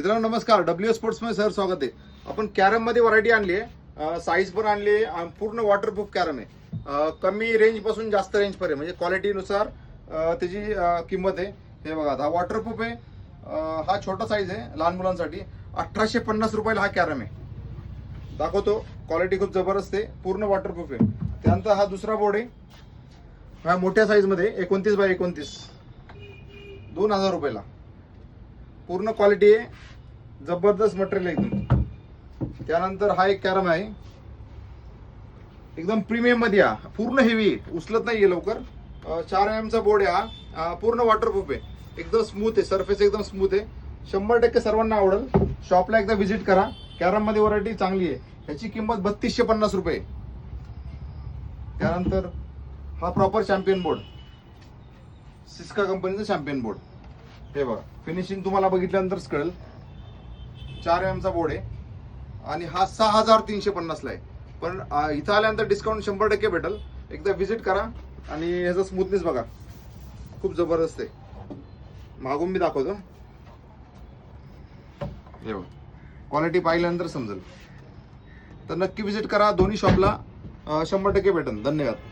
मित्रांनो नमस्कार. W sports मध्ये सर स्वागत आहे. आपण कॅरम मध्ये व्हरायटी आणली आहे, साईज पण आणली आहे, पूर्ण वॉटरप्रूफ कॅरम आहे. कमी रेंज पासून जास्त रेंज पर्यंत म्हणजे क्वालिटीनुसार त्याची किंमत आहे. हे बघा, हा वॉटरप्रूफ आहे. हा छोटा साईज आहे लहान मुलांसाठी. 1850 रुपयाला हा कॅरम आहे. दाखवतो, क्वालिटी खूप जबरदस्त आहे, पूर्ण वॉटरप्रूफ आहे. त्यानंतर हा दुसरा बोर्ड आहे, हा मोठ्या साईज मध्ये 29 बाय 29, 2000 रुपयाला. पूर्ण क्वालिटी आहे, जबरदस्त मटेरियल एकदम. त्यानंतर हा एक कॅरम आहे, एकदम प्रीमियम मध्ये. हा पूर्ण हेवी, उचलत नाहीये लवकर. 4 mm चा बोर्ड आहे हा. पूर्ण वॉटरप्रूफ आहे, एकदम स्मूथ आहे, सरफेस एकदम स्मूथ आहे. 100% सर्वांना आवडेल. शॉपला एकदा व्हिजिट करा. कॅरम मध्ये व्हरायटी चांगली आहे. ह्याची किंमत 3250 रुपये. त्यानंतर हा प्रॉपर चॅम्पियन बोर्ड, सिस्का कंपनीचा चॅम्पियन बोर्ड. हे बघा, फिनिशिंग तुम्हाला बघितल्यानंतरच कळेल. 4 mm चा बोर्ड आहे आणि हा 6350 ला आहे. पण इथं आल्यानंतर डिस्काउंट 100% भेटेल. एकदा व्हिजिट करा आणि ह्याचा स्मूथनेस बघा, खूप जबरदस्त आहे. मागून मी दाखवतो. हे बघा, क्वालिटी पाहिल्यानंतर समजेल. तर नक्की व्हिजिट करा. दोन्ही शॉपला 100% भेटेल. धन्यवाद.